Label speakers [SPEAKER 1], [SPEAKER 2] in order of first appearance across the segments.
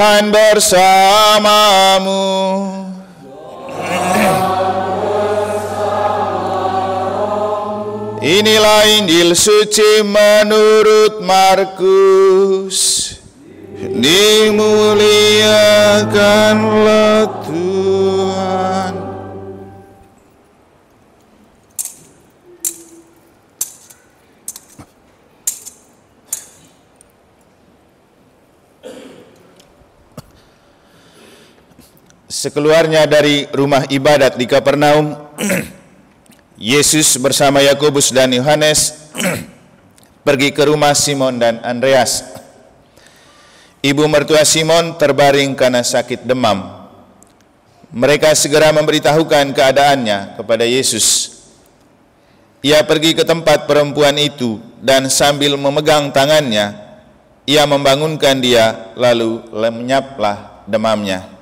[SPEAKER 1] Tuhan bersamamu. Inilah Injil suci menurut Markus. Dimuliakanlah Tuhan. Sekeluarnya dari rumah ibadat di Kapernaum, Yesus bersama Yakobus dan Yohanes pergi ke rumah Simon dan Andreas. Ibu mertua Simon terbaring karena sakit demam. Mereka segera memberitahukan keadaannya kepada Yesus. Ia pergi ke tempat perempuan itu dan sambil memegang tangannya, ia membangunkan dia, lalu lenyaplah demamnya.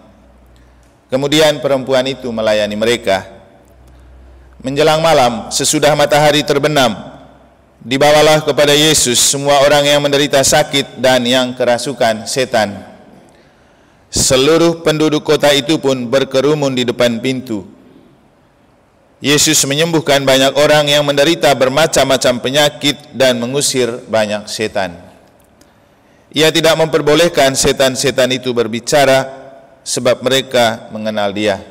[SPEAKER 1] Kemudian perempuan itu melayani mereka. Menjelang malam, sesudah matahari terbenam, dibawalah kepada Yesus semua orang yang menderita sakit dan yang kerasukan setan. Seluruh penduduk kota itu pun berkerumun di depan pintu. Yesus menyembuhkan banyak orang yang menderita bermacam-macam penyakit dan mengusir banyak setan. Ia tidak memperbolehkan setan-setan itu berbicara, sebab mereka mengenal Dia.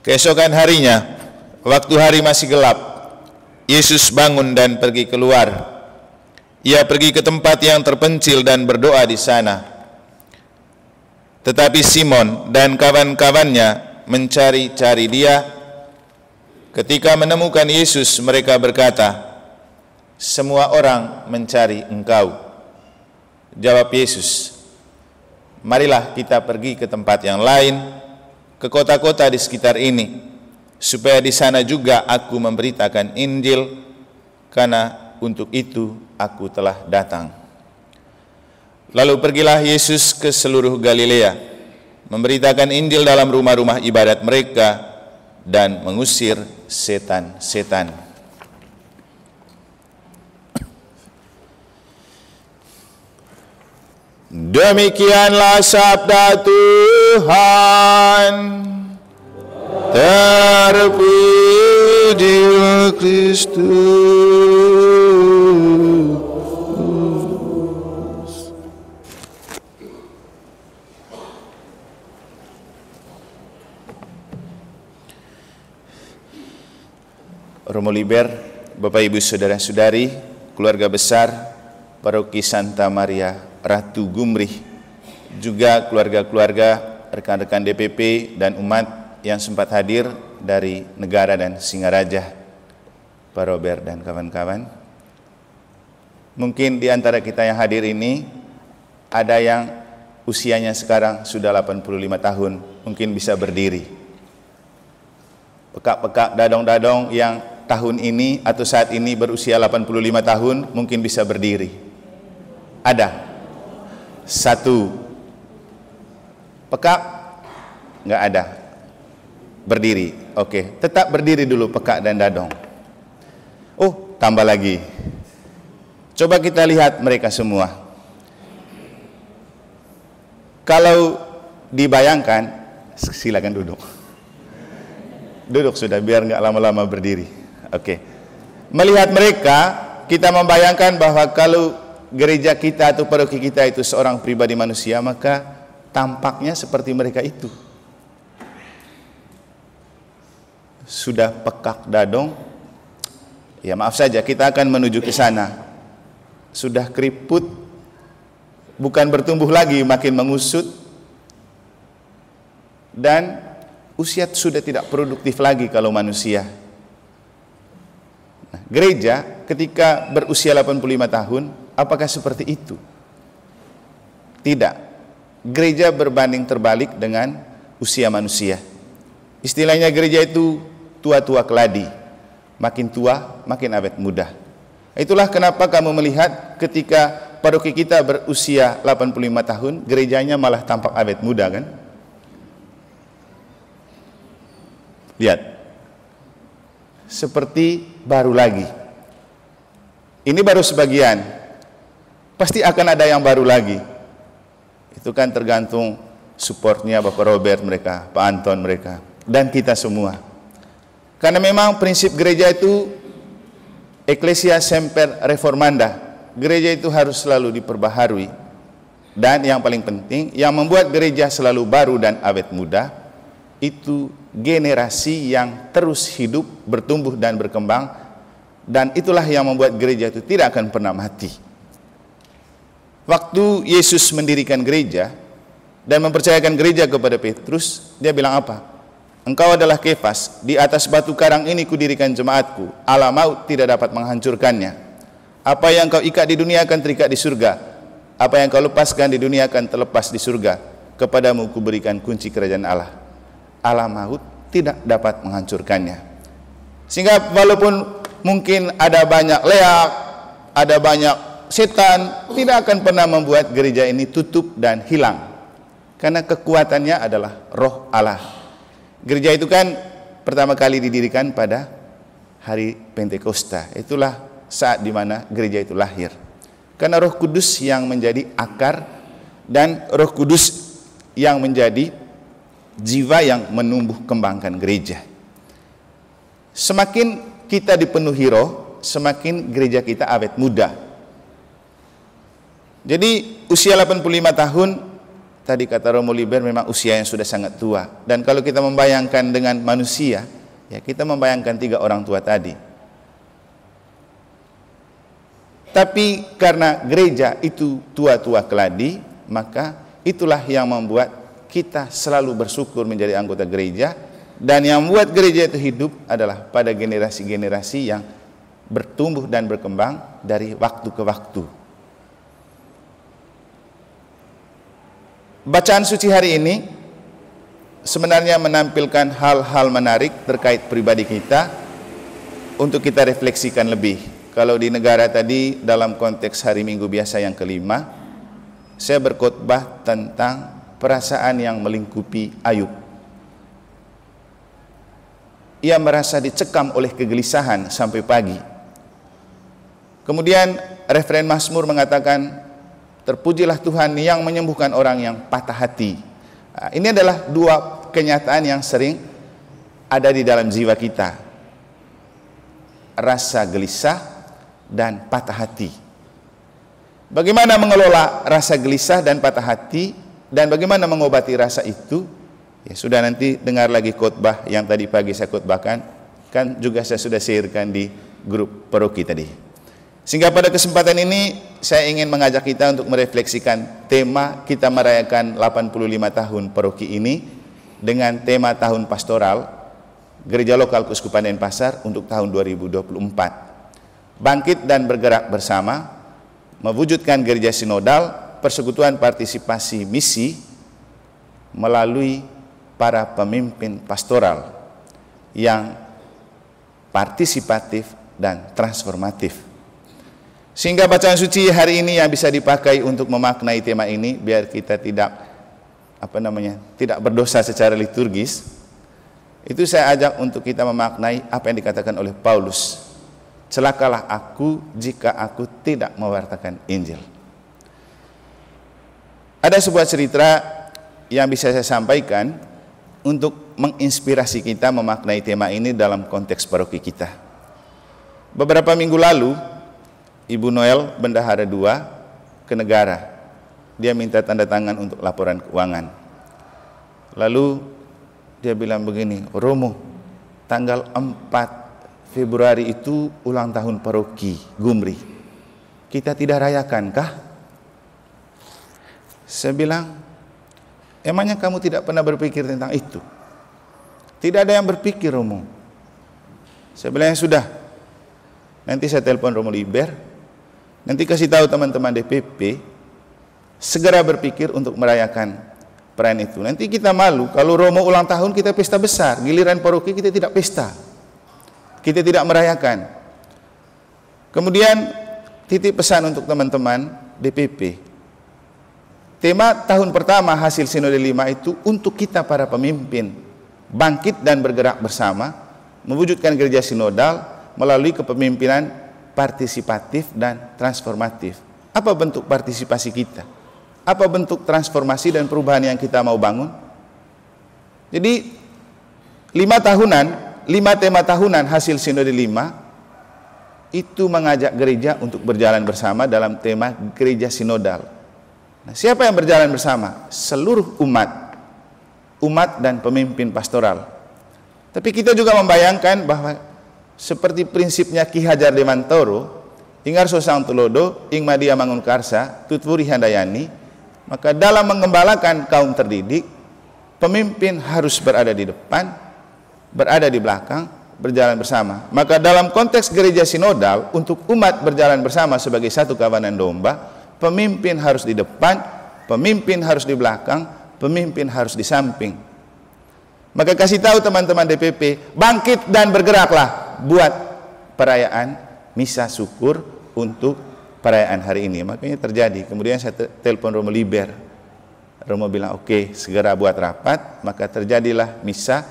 [SPEAKER 1] Keesokan harinya, waktu hari masih gelap, Yesus bangun dan pergi keluar. Ia pergi ke tempat yang terpencil dan berdoa di sana. Tetapi Simon dan kawan-kawannya mencari-cari Dia. Ketika menemukan Yesus, mereka berkata, "Semua orang mencari Engkau." Jawab Yesus, "Marilah kita pergi ke tempat yang lain, ke kota-kota di sekitar ini, supaya di sana juga aku memberitakan Injil, karena untuk itu aku telah datang." Lalu pergilah Yesus ke seluruh Galilea, memberitakan Injil dalam rumah-rumah ibadat mereka dan mengusir setan-setan. Demikianlah sabda Tuhan. Terpujilah Kristus. Romo Liber, Bapak Ibu Saudara-saudari, keluarga besar Paroki Santa Maria Ratu Gumrih, juga keluarga-keluarga, rekan-rekan DPP dan umat yang sempat hadir dari negara dan Singaraja, Pak Robert dan kawan-kawan. Mungkin di antara kita yang hadir ini ada yang usianya sekarang sudah 85 tahun, mungkin bisa berdiri. Pekak-pekak dadong-dadong yang tahun ini atau saat ini berusia 85 tahun mungkin bisa berdiri. Ada? Satu. Pekak? Enggak ada. Berdiri. Oke, tetap berdiri dulu pekak dan dadong. Oh, tambah lagi. Coba kita lihat mereka semua. Kalau dibayangkan, silakan duduk. Duduk sudah, biar enggak lama-lama berdiri. Oke. Melihat mereka, kita membayangkan bahwa kalau gereja kita atau paroki kita itu seorang pribadi manusia, maka tampaknya seperti mereka itu. Sudah pekak dadong, ya maaf saja, kita akan menuju ke sana. Sudah keriput, bukan bertumbuh lagi, makin mengusut, dan usia sudah tidak produktif lagi kalau manusia. Nah, gereja ketika berusia 85 tahun, apakah seperti itu? Tidak. Gereja berbanding terbalik dengan usia manusia. Istilahnya gereja itu tua-tua keladi. Makin tua, makin awet muda. Itulah kenapa kamu melihat ketika paroki kita berusia 85 tahun, gerejanya malah tampak awet muda, kan? Lihat. Seperti baru lagi. Ini baru sebagian. Pasti akan ada yang baru lagi. Itu kan tergantung supportnya Bapak Robert mereka, Pak Anton mereka, dan kita semua. Karena memang prinsip gereja itu Ecclesia Semper Reformanda. Gereja itu harus selalu diperbaharui. Dan yang paling penting, yang membuat gereja selalu baru dan awet muda, itu generasi yang terus hidup, bertumbuh dan berkembang, dan itulah yang membuat gereja itu tidak akan pernah mati. Waktu Yesus mendirikan gereja dan mempercayakan gereja kepada Petrus, dia bilang apa? Engkau adalah Kefas, di atas batu karang ini kudirikan jemaatku, alam maut tidak dapat menghancurkannya. Apa yang kau ikat di dunia akan terikat di surga, apa yang kau lepaskan di dunia akan terlepas di surga. Kepadamu kuberikan kunci kerajaan Allah. Alam maut tidak dapat menghancurkannya. Sehingga walaupun mungkin ada banyak leak, ada banyak setan, tidak akan pernah membuat gereja ini tutup dan hilang. Karena kekuatannya adalah Roh Allah. Gereja itu kan pertama kali didirikan pada hari Pentakosta. Itulah saat dimana gereja itu lahir. Karena Roh Kudus yang menjadi akar dan Roh Kudus yang menjadi jiwa yang menumbuh kembangkan gereja. Semakin kita dipenuhi Roh, semakin gereja kita awet muda. Jadi usia 85 tahun, tadi kata Romo Liber, memang usia yang sudah sangat tua. Dan kalau kita membayangkan dengan manusia, ya kita membayangkan 3 orang tua tadi. Tapi karena gereja itu tua-tua keladi, maka itulah yang membuat kita selalu bersyukur menjadi anggota gereja. Dan yang membuat gereja itu hidup adalah pada generasi-generasi yang bertumbuh dan berkembang dari waktu ke waktu. Bacaan suci hari ini sebenarnya menampilkan hal-hal menarik terkait pribadi kita untuk kita refleksikan lebih. Kalau di negara tadi dalam konteks hari Minggu biasa yang kelima, saya berkhotbah tentang perasaan yang melingkupi Ayub. Ia merasa dicekam oleh kegelisahan sampai pagi. Kemudian referen Mazmur mengatakan, terpujilah Tuhan yang menyembuhkan orang yang patah hati. Nah, ini adalah 2 kenyataan yang sering ada di dalam jiwa kita. Rasa gelisah dan patah hati. Bagaimana mengelola rasa gelisah dan patah hati dan bagaimana mengobati rasa itu? Ya sudah, nanti dengar lagi khotbah yang tadi pagi saya khotbahkan, kan juga saya sudah sharekan di grup paroki tadi. Sehingga pada kesempatan ini saya ingin mengajak kita untuk merefleksikan tema kita merayakan 85 tahun paroki ini dengan tema tahun pastoral Gereja Lokal Keuskupan Denpasar untuk tahun 2024. Bangkit dan bergerak bersama, mewujudkan gereja sinodal, persekutuan partisipasi misi melalui para pemimpin pastoral yang partisipatif dan transformatif. Sehingga bacaan suci hari ini yang bisa dipakai untuk memaknai tema ini, biar kita tidak tidak berdosa secara liturgis, itu saya ajak untuk kita memaknai apa yang dikatakan oleh Paulus. Celakalah aku jika aku tidak mewartakan Injil. Ada sebuah cerita yang bisa saya sampaikan untuk menginspirasi kita memaknai tema ini dalam konteks paroki kita. Beberapa minggu lalu, Ibu Noel Bendahara II ke negara. Dia minta tanda tangan untuk laporan keuangan. Lalu dia bilang begini, Romo, tanggal 4 Februari itu ulang tahun paroki Gumri. Kita tidak rayakan kah? Saya bilang, emangnya kamu tidak pernah berpikir tentang itu? Tidak ada yang berpikir, Romo. Saya bilang, ya sudah, nanti saya telepon Romo Liber, nanti kasih tahu teman-teman DPP, segera berpikir untuk merayakan perayaan itu. Nanti kita malu, kalau Romo ulang tahun kita pesta besar, giliran paroki kita tidak pesta. Kita tidak merayakan. Kemudian titip pesan untuk teman-teman DPP. Tema tahun pertama hasil Sinode 5 itu untuk kita para pemimpin bangkit dan bergerak bersama, mewujudkan gereja sinodal melalui kepemimpinan partisipatif dan transformatif. Apa bentuk partisipasi kita? Apa bentuk transformasi dan perubahan yang kita mau bangun? Jadi 5 tema tahunan hasil sinode 5 itu mengajak gereja untuk berjalan bersama dalam tema gereja sinodal. Nah, siapa yang berjalan bersama? Seluruh umat dan pemimpin pastoral. Tapi kita juga membayangkan bahwa seperti prinsipnya Ki Hajar Dewantara, Ingar Sosang Tulodo, Ing Madia Mangunkarsa, Tutwuri Handayani, maka dalam mengembalakan kaum terdidik, pemimpin harus berada di depan, berada di belakang, berjalan bersama. Maka dalam konteks gereja sinodal, untuk umat berjalan bersama sebagai satu kawanan domba, pemimpin harus di depan, pemimpin harus di belakang, pemimpin harus di samping. Maka kasih tahu teman-teman DPP, bangkit dan bergeraklah buat perayaan misa syukur untuk perayaan hari ini. Makanya terjadi. Kemudian saya telepon Romo Liber. Romo bilang oke, segera buat rapat. Maka terjadilah misa.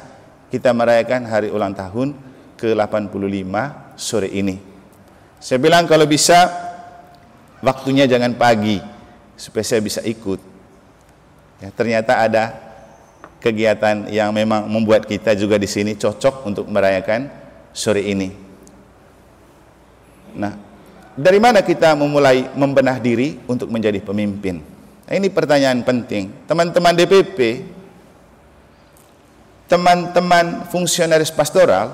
[SPEAKER 1] Kita merayakan hari ulang tahun ke-85 sore ini. Saya bilang kalau bisa waktunya jangan pagi supaya saya bisa ikut. Ya, ternyata ada kegiatan yang memang membuat kita juga di sini cocok untuk merayakan sore ini. Nah, dari mana kita memulai membenah diri untuk menjadi pemimpin? Nah, ini pertanyaan penting. Teman-teman DPP, teman-teman fungsionaris pastoral,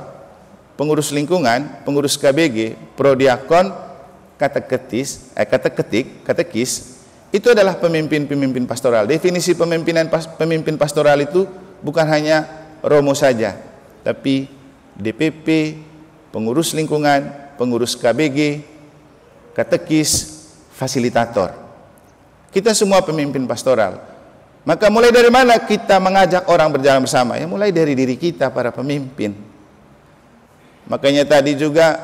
[SPEAKER 1] pengurus lingkungan, pengurus KBG, prodiakon, katekis, itu adalah pemimpin-pemimpin pastoral. Definisi pemimpin pastoral itu bukan hanya Romo saja, tapi DPP, pengurus lingkungan, pengurus KBG, katekis, fasilitator. Kita semua pemimpin pastoral. Maka mulai dari mana kita mengajak orang berjalan bersama? Ya mulai dari diri kita para pemimpin. Makanya tadi juga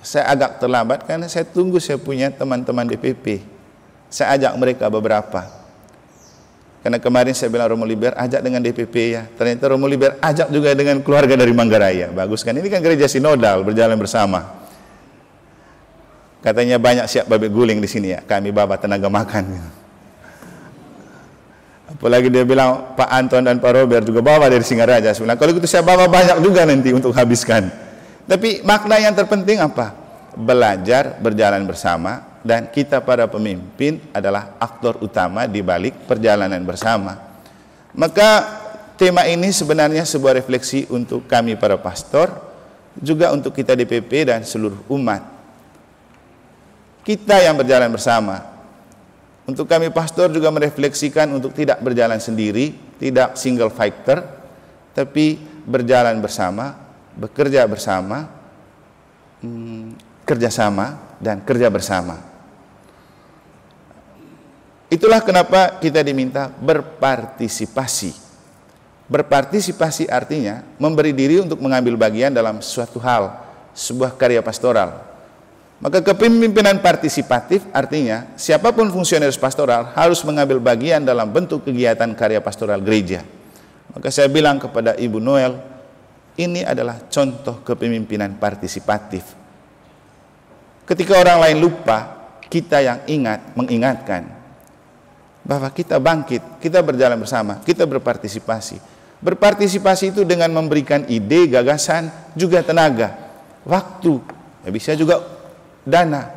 [SPEAKER 1] saya agak terlambat karena saya tunggu saya punya teman-teman DPP. Saya ajak mereka beberapa. Karena kemarin saya bilang Romo Liber ajak dengan DPP ya. Ternyata Romo Liber ajak juga dengan keluarga dari Manggaraya. Bagus kan? Ini kan gereja sinodal berjalan bersama. Katanya banyak siap babi guling di sini ya. Kami bawa tenaga makan. Apalagi dia bilang Pak Anton dan Pak Robert juga bawa dari Singaraja. Saya bilang kalau gitu saya bawa banyak juga nanti untuk habiskan. Tapi makna yang terpenting apa? Belajar berjalan bersama. Dan kita para pemimpin adalah aktor utama di balik perjalanan bersama. Maka tema ini sebenarnya sebuah refleksi untuk kami para pastor, juga untuk kita DPP dan seluruh umat. Kita yang berjalan bersama. Untuk kami pastor juga merefleksikan untuk tidak berjalan sendiri, tidak single fighter, tapi berjalan bersama, bekerja bersama, kerjasama dan kerja bersama. Itulah kenapa kita diminta berpartisipasi. Berpartisipasi artinya memberi diri untuk mengambil bagian dalam suatu hal, sebuah karya pastoral. Maka kepemimpinan partisipatif artinya siapapun fungsionaris pastoral harus mengambil bagian dalam bentuk kegiatan karya pastoral gereja. Maka saya bilang kepada Ibu Noel, ini adalah contoh kepemimpinan partisipatif. Ketika orang lain lupa, kita yang mengingatkan bahwa kita bangkit, kita berjalan bersama, kita berpartisipasi. Berpartisipasi itu dengan memberikan ide, gagasan, juga tenaga, waktu, ya bisa juga dana.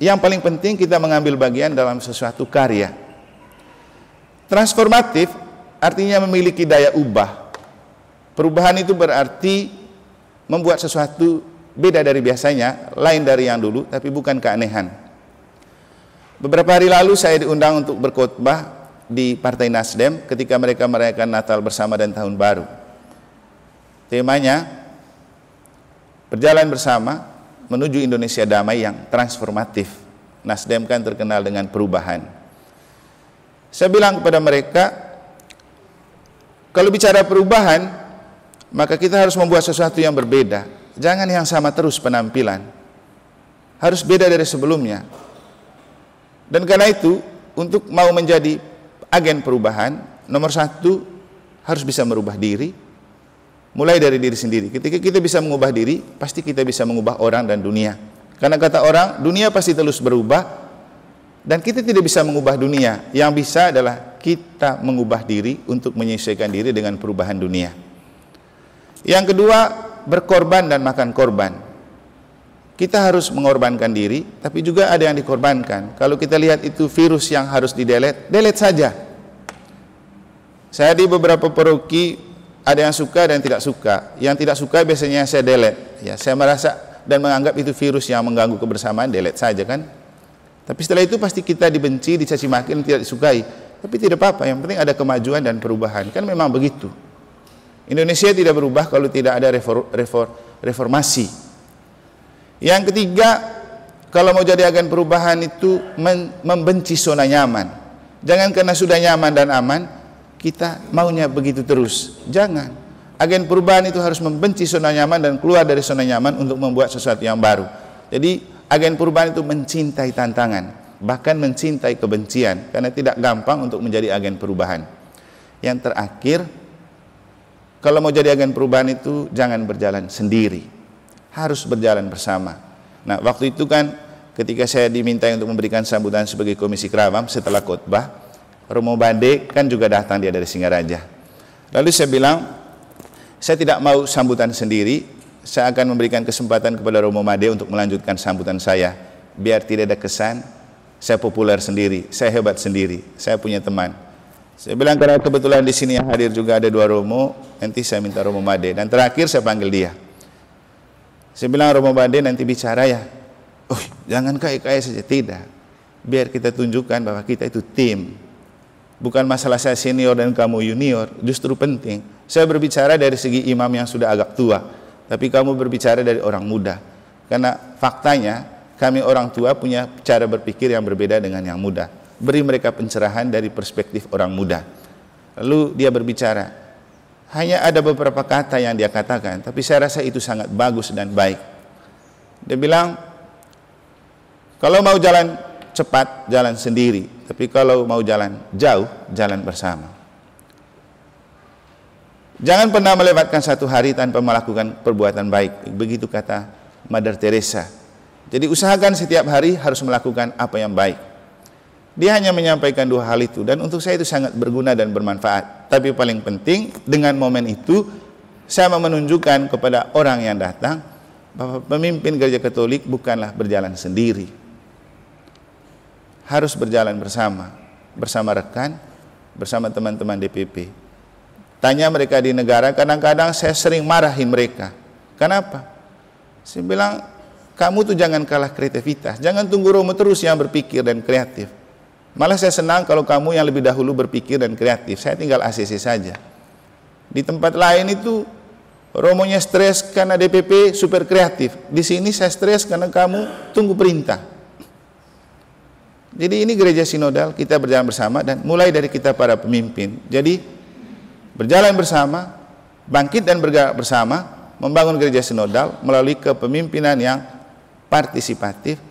[SPEAKER 1] Yang paling penting kita mengambil bagian dalam sesuatu karya. Transformatif artinya memiliki daya ubah. Perubahan itu berarti membuat sesuatu beda dari biasanya, lain dari yang dulu, tapi bukan keanehan. Beberapa hari lalu saya diundang untuk berkhotbah di Partai Nasdem ketika mereka merayakan Natal bersama dan Tahun Baru. Temanya berjalan bersama menuju Indonesia damai yang transformatif. Nasdem kan terkenal dengan perubahan. Saya bilang kepada mereka, kalau bicara perubahan, maka kita harus membuat sesuatu yang berbeda. Jangan yang sama terus penampilan. Harus beda dari sebelumnya. Dan karena itu, untuk mau menjadi agen perubahan, nomor satu, harus bisa merubah diri, mulai dari diri sendiri. Ketika kita bisa mengubah diri, pasti kita bisa mengubah orang dan dunia. Karena kata orang, dunia pasti terus berubah, Dan kita tidak bisa mengubah dunia. Yang bisa adalah kita mengubah diri untuk menyesuaikan diri dengan perubahan dunia. Yang kedua, berkorban dan makan korban. Kita harus mengorbankan diri, tapi juga ada yang dikorbankan. Kalau kita lihat itu virus yang harus delete saja. Saya di beberapa paroki ada yang suka dan tidak suka. Yang tidak suka biasanya saya delete. Ya, saya merasa dan menganggap itu virus yang mengganggu kebersamaan, delete saja kan. Tapi setelah itu pasti kita dibenci, dicaci maki, dan tidak disukai. Tapi tidak apa-apa, yang penting ada kemajuan dan perubahan. Kan memang begitu. Indonesia tidak berubah kalau tidak ada reformasi. Yang ketiga, kalau mau jadi agen perubahan itu membenci zona nyaman. Jangan karena sudah nyaman dan aman, kita maunya begitu terus. Jangan. Agen perubahan itu harus membenci zona nyaman dan keluar dari zona nyaman untuk membuat sesuatu yang baru. Jadi agen perubahan itu mencintai tantangan, bahkan mencintai kebencian, karena tidak gampang untuk menjadi agen perubahan. Yang terakhir, kalau mau jadi agen perubahan itu jangan berjalan sendiri, harus berjalan bersama. Nah, waktu itu kan ketika saya diminta untuk memberikan sambutan sebagai komisi Kerawam setelah khotbah, Romo Bade kan juga datang, dia dari Singaraja. Lalu saya bilang, saya tidak mau sambutan sendiri, saya akan memberikan kesempatan kepada Romo Bade untuk melanjutkan sambutan saya, biar tidak ada kesan saya populer sendiri, saya hebat sendiri, saya punya teman. Saya bilang karena kebetulan di sini yang hadir juga ada 2 Romo, nanti saya minta Romo Bade, dan terakhir saya panggil dia. Saya bilang, Romo Bade nanti bicara ya, jangan kaya-kaya saja, tidak. Biar kita tunjukkan bahwa kita itu tim. Bukan masalah saya senior dan kamu junior, justru penting. Saya berbicara dari segi imam yang sudah agak tua, tapi kamu berbicara dari orang muda. Karena faktanya, kami orang tua punya cara berpikir yang berbeda dengan yang muda. Beri mereka pencerahan dari perspektif orang muda. Lalu dia berbicara, hanya ada beberapa kata yang dia katakan, tapi saya rasa itu sangat bagus dan baik. Dia bilang, kalau mau jalan cepat, jalan sendiri, tapi kalau mau jalan jauh, jalan bersama. Jangan pernah melewatkan satu hari tanpa melakukan perbuatan baik. Begitu kata Mother Teresa. Jadi usahakan setiap hari harus melakukan apa yang baik. Dia hanya menyampaikan 2 hal itu, dan untuk saya itu sangat berguna dan bermanfaat. Tapi paling penting, dengan momen itu saya mau menunjukkan kepada orang yang datang bahwa pemimpin Gereja Katolik bukanlah berjalan sendiri, harus berjalan bersama, bersama rekan, bersama teman-teman DPP. Tanya mereka di negara, kadang-kadang saya sering marahin mereka. Kenapa? Saya bilang, kamu tuh jangan kalah kreativitas, jangan tunggu Romo terus yang berpikir dan kreatif. Malah saya senang kalau kamu yang lebih dahulu berpikir dan kreatif, saya tinggal ACC saja. Di tempat lain itu Romonya stres karena DPP super kreatif, di sini saya stres karena kamu tunggu perintah. Jadi ini gereja sinodal, kita berjalan bersama, dan mulai dari kita para pemimpin. Jadi berjalan bersama, bangkit dan bergerak bersama, membangun gereja sinodal melalui kepemimpinan yang partisipatif,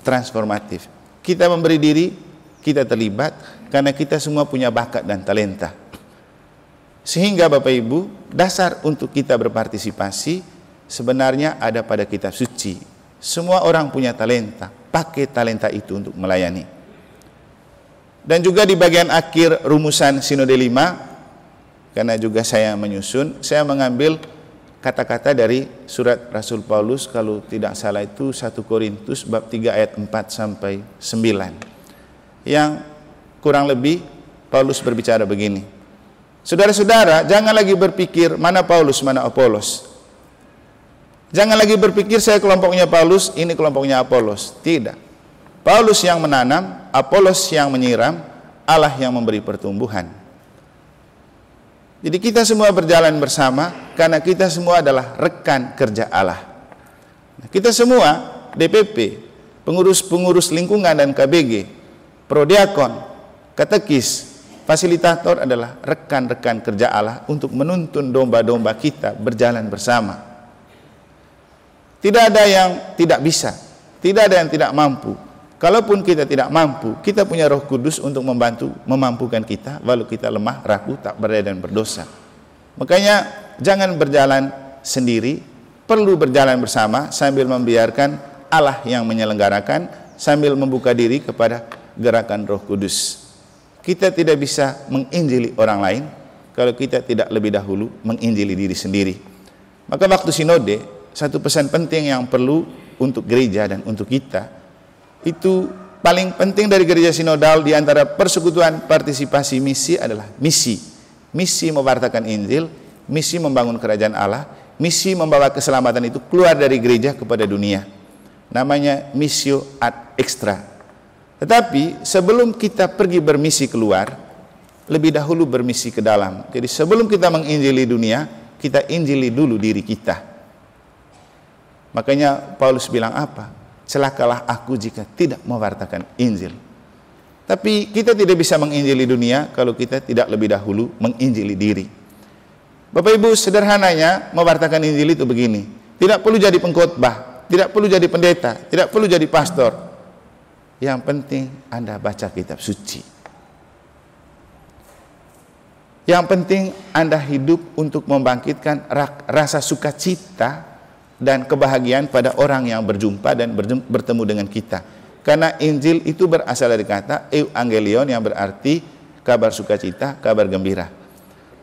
[SPEAKER 1] transformatif. Kita memberi diri, kita terlibat, karena kita semua punya bakat dan talenta. Sehingga Bapak Ibu, dasar untuk kita berpartisipasi sebenarnya ada pada kitab suci. Semua orang punya talenta, pakai talenta itu untuk melayani. Dan juga di bagian akhir rumusan Sinode 5, karena juga saya menyusun, saya mengambil kata-kata dari surat Rasul Paulus, kalau tidak salah itu 1 Korintus bab 3 ayat 4 sampai 9. Yang kurang lebih Paulus berbicara begini, saudara-saudara, jangan lagi berpikir mana Paulus, mana Apolos. Jangan lagi berpikir saya kelompoknya Paulus, ini kelompoknya Apolos. Tidak. Paulus yang menanam, Apolos yang menyiram, Allah yang memberi pertumbuhan. Jadi kita semua berjalan bersama karena kita semua adalah rekan kerja Allah. Kita semua DPP, pengurus-pengurus lingkungan dan KBG, prodiakon, katekis, fasilitator adalah rekan-rekan kerja Allah untuk menuntun domba-domba kita berjalan bersama. Tidak ada yang tidak bisa, tidak ada yang tidak mampu. Kalaupun kita tidak mampu, kita punya Roh Kudus untuk memampukan kita, walau kita lemah, ragu, tak berdaya dan berdosa. Makanya jangan berjalan sendiri, perlu berjalan bersama sambil membiarkan Allah yang menyelenggarakan, sambil membuka diri kepada gerakan Roh Kudus. Kita tidak bisa menginjili orang lain kalau kita tidak lebih dahulu menginjili diri sendiri. Maka waktu sinode, satu pesan penting yang perlu untuk gereja dan untuk kita, itu paling penting dari gereja sinodal di antara persekutuan partisipasi misi adalah misi. Misi mewartakan Injil, misi membangun kerajaan Allah, misi membawa keselamatan itu keluar dari gereja kepada dunia. Namanya missio ad extra. Tetapi sebelum kita pergi bermisi keluar, lebih dahulu bermisi ke dalam. Jadi sebelum kita menginjili dunia, kita injili dulu diri kita. Makanya Paulus bilang apa? Celakalah aku jika tidak mewartakan Injil. Tapi kita tidak bisa menginjili dunia kalau kita tidak lebih dahulu menginjili diri. Bapak Ibu, sederhananya mewartakan Injil itu begini. Tidak perlu jadi pengkhotbah, tidak perlu jadi pendeta, tidak perlu jadi pastor. Yang penting Anda baca kitab suci. Yang penting Anda hidup untuk membangkitkan rasa sukacita dan kebahagiaan pada orang yang berjumpa dan bertemu dengan kita. Karena Injil itu berasal dari kata Evangelion yang berarti kabar sukacita, kabar gembira.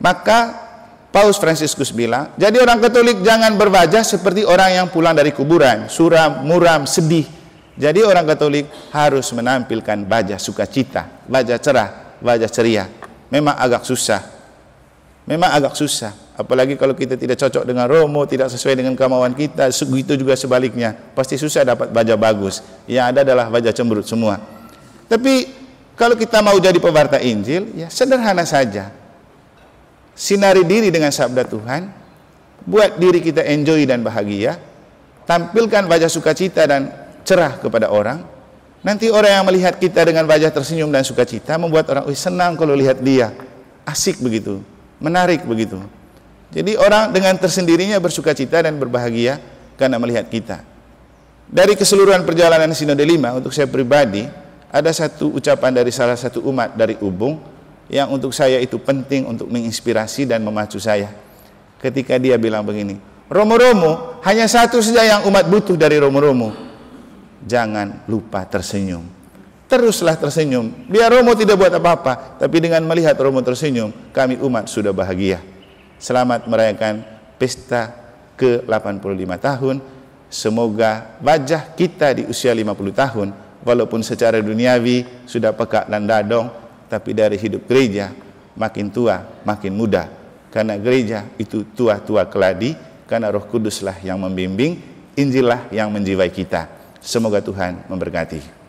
[SPEAKER 1] Maka Paus Fransiskus bilang, jadi orang Katolik jangan berwajah seperti orang yang pulang dari kuburan, suram, muram, sedih. Jadi orang Katolik harus menampilkan wajah sukacita, wajah cerah, wajah ceria. Memang agak susah. Memang agak susah. Apalagi kalau kita tidak cocok dengan Romo, tidak sesuai dengan kemauan kita, begitu juga sebaliknya. Pasti susah dapat wajah bagus. Yang ada adalah wajah cemberut semua. Tapi kalau kita mau jadi pewarta Injil, ya sederhana saja. Sinari diri dengan sabda Tuhan, buat diri kita enjoy dan bahagia, tampilkan wajah sukacita dan cerah kepada orang. Nanti orang yang melihat kita dengan wajah tersenyum dan sukacita membuat orang senang kalau lihat dia, asik begitu, menarik begitu. Jadi orang dengan tersendirinya bersukacita dan berbahagia karena melihat kita. Dari keseluruhan perjalanan Sinode 5, untuk saya pribadi ada satu ucapan dari salah satu umat dari Ubung yang untuk saya itu penting untuk menginspirasi dan memacu saya. Ketika dia bilang begini, Romo-romo hanya satu saja yang umat butuh dari Romo-romo. Jangan lupa tersenyum. Teruslah tersenyum. Biar Romo tidak buat apa-apa, tapi dengan melihat Romo tersenyum, kami umat sudah bahagia. Selamat merayakan pesta ke-85 tahun. Semoga wajah kita di usia 50 tahun, walaupun secara duniawi sudah peka dan dadong, tapi dari hidup gereja makin tua, makin muda. Karena gereja itu tua-tua keladi, karena Roh Kuduslah yang membimbing, Injillah yang menjiwai kita. Semoga Tuhan memberkati.